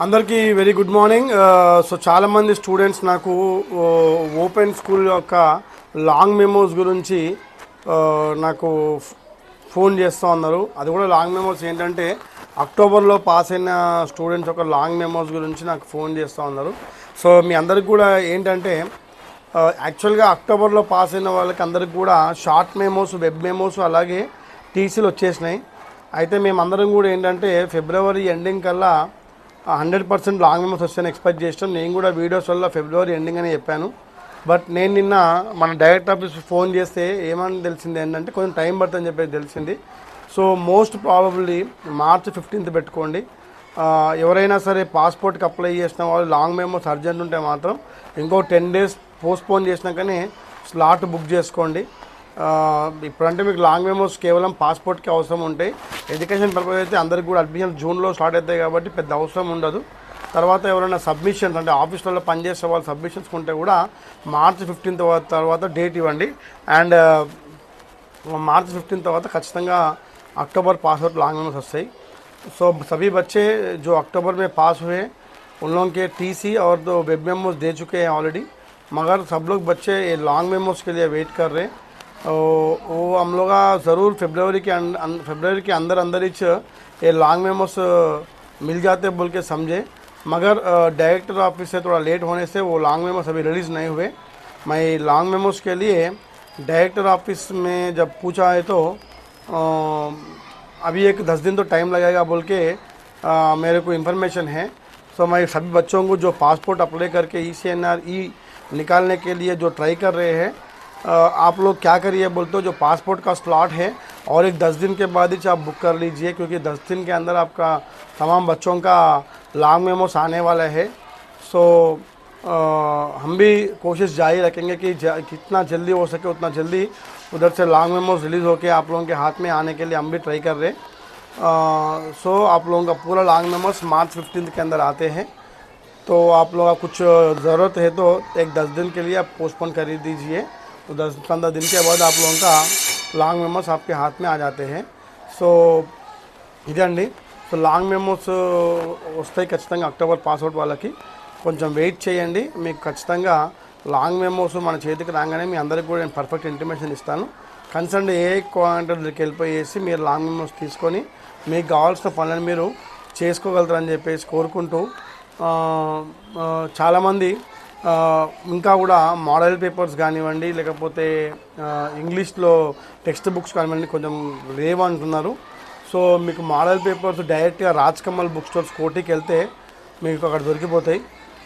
అందరికీ very good morning. So చాలామంది students నాకు ఓపెన్ స్కూల్ యొక్క లాంగ్ మెమోస్ గురించి నాకు ఫోన్ చేస్తూ ఉన్నారు. అది కూడా లాంగ్ మెమోస్ ఏంటంటే అక్టోబర్లో పాస్ అయిన స్టూడెంట్స్ యొక్క లాంగ్ మెమోస్ గురించి నాకు ఫోన్ చేస్తూ ఉన్నారు. సో మీ అందరికి కూడా ఏంటంటే యాక్చువల్గా అక్టోబర్లో పాస్ అయిన వాళ్ళకి అందరికి కూడా షార్ట్ మెమోస్, వెబ్ మెమోస్ అలాగే టీసీలు వచ్చేసినాయి. అయితే మేమందరం కూడా ఏంటంటే ఫిబ్రవరి ఎండింగ్ కల్లా 100% లాంగ్ మెమోస్ వస్తాయని ఎక్స్పెక్ట్ చేస్తాం. నేను కూడా వీడియోస్ వల్ల ఫిబ్రవరి ఎండింగ్ అని చెప్పాను. బట్ నేను నిన్న మన డైరెక్టర్ ఆఫీస్ ఫోన్ చేస్తే ఏమని తెలిసింది ఏంటంటే కొంచెం టైం పడుతుందని చెప్పేసి తెలిసింది. So most probably March 15th పెట్టుకోండి. ఎవరైనా సరే పాస్పోర్ట్కి అప్లై చేసిన వాళ్ళు లాంగ్ మెమోస్ అర్జెంట్ ఉంటే మాత్రం ఇంకో 10 days పోస్ట్పోన్ చేసినాకనే స్లాట్ బుక్ చేసుకోండి. ఇప్పుడంటే మీకు లాంగ్ మెమోస్ కేవలం పాస్పోర్ట్కి అవసరం ఉంటాయి. ఎడ్యుకేషన్ పర్పస్ అయితే అందరికి కూడా అడ్మిషన్ జూన్లో స్టార్ట్ అవుతాయి కాబట్టి పెద్ద అవసరం ఉండదు. తర్వాత ఎవరైనా సబ్మిషన్స్ అంటే ఆఫీస్లలో పనిచేసే వాళ్ళు సబ్మిషన్స్ ఉంటే కూడా మార్చ్ 15 తర్వాత డేట్ ఇవ్వండి. అండ్ మార్చ్ 15 తర్వాత ఖచ్చితంగా అక్టోబర్ పాస్అవుట్ లాంగ్ మెమోస్ వస్తాయి. సో सभी बच्चे जो अक्टूबर में पास हुए उन लोगों के टीसी और तो वेब मेमोस दे चुके हैं ऑलरेडी, मगर सब लोग बच्चे ये लॉन्ग मेमोस के लिए वेट कर रहे हैं. वो हम लोग ज़रूर फरवरी के अंदर ही ये लॉन्ग मेमोस मिल जाते बोल के समझे, मगर डायरेक्टर ऑफिस से थोड़ा लेट होने से वो लॉन्ग मेमोस अभी रिलीज़ नहीं हुए. मैं लॉन्ग मेमोस के लिए डायरेक्टर ऑफिस में जब पूछा है तो अभी एक 10 दिन तो टाइम लगेगा बोल के मेरे को इन्फॉर्मेशन है. सो मैं सभी बच्चों को जो पासपोर्ट अप्लाई करके ECNR निकालने के लिए जो ट्राई कर रहे हैं, आप लोग क्या करिए बोलते हो, जो पासपोर्ट का स्लॉट है और एक 10 दिन के बाद ही आप बुक कर लीजिए, क्योंकि 10 दिन के अंदर आपका तमाम बच्चों का लॉन्ग मेमोस आने वाला है. सो हम भी कोशिश जारी रखेंगे कि कितना जल्दी हो सके उतना जल्दी उधर से लॉन्ग मेमोस रिलीज़ होके आप लोगों के हाथ में आने के लिए हम भी ट्राई कर रहे हैं. सो आप लोगों का पूरा लॉन्ग मेमोस मार्च 15 के अंदर आते हैं. तो आप लोग कुछ ज़रूरत है तो एक 10 दिन के लिए आप पोस्टपोन कर दीजिए. तो 10-15 दिन के बाद आप लोगों का లాంగ్ మెమోస్ आपके हाथ में आ जाते हैं. సో ఇదండి. సో లాంగ్ మెమోస్ వస్తాయి ఖచ్చితంగా అక్టోబర్ పాస్అవుట్ వాళ్ళకి. కొంచెం వెయిట్ చేయండి. మీకు ఖచ్చితంగా లాంగ్ మెమోస్ మన చేతికి రాగానే మీ అందరికీ కూడా నేను పర్ఫెక్ట్ ఇంటిమేషన్ ఇస్తాను. కన్సర్న్ ఏ కోఆర్డినేటర్ దగ్గరికి వెళ్ళిపోయేసి మీరు లాంగ్ మెమోస్ తీసుకొని మీకు కావాల్సిన పనులను మీరు చేసుకోగలుగుతారని చెప్పేసి కోరుకుంటూ, చాలామంది ఇంకా కూడా మోడల్ పేపర్స్ కానివ్వండి లేకపోతే ఇంగ్లీష్లో టెక్స్ట్ బుక్స్ కానివ్వండి కొంచెం లేవు అంటున్నారు. సో మీకు మోడల్ పేపర్స్ డైరెక్ట్గా రాజ్ కమల్ బుక్ స్టోర్స్ కోటికి వెళ్తే మీకు అక్కడ దొరికిపోతాయి.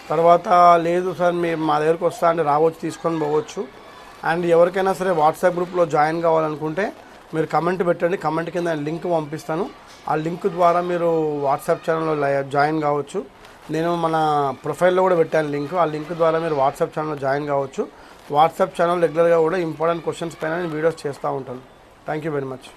తర్వాత లేదు సార్ మీరు మా దగ్గరకు వస్తా అంటే రావచ్చు, తీసుకొని పోవచ్చు. అండ్ ఎవరికైనా సరే వాట్సాప్ గ్రూప్లో జాయిన్ కావాలనుకుంటే మీరు కమెంట్ పెట్టండి. కమెంట్ కింద లింక్ పంపిస్తాను. ఆ లింక్ ద్వారా మీరు వాట్సాప్ ఛానల్లో జాయిన్ కావచ్చు. నేను మన ప్రొఫైల్లో కూడా పెట్టాను లింక్. ఆ లింక్ ద్వారా మీరు వాట్సాప్ ఛానల్లో జాయిన్ కావచ్చు. వాట్సాప్ ఛానల్ రెగ్యులర్గా కూడా ఇంపార్టెంట్ క్వశ్చన్స్ పైన నేను వీడియోస్ చేస్తూ ఉంటాను. Thank you very much.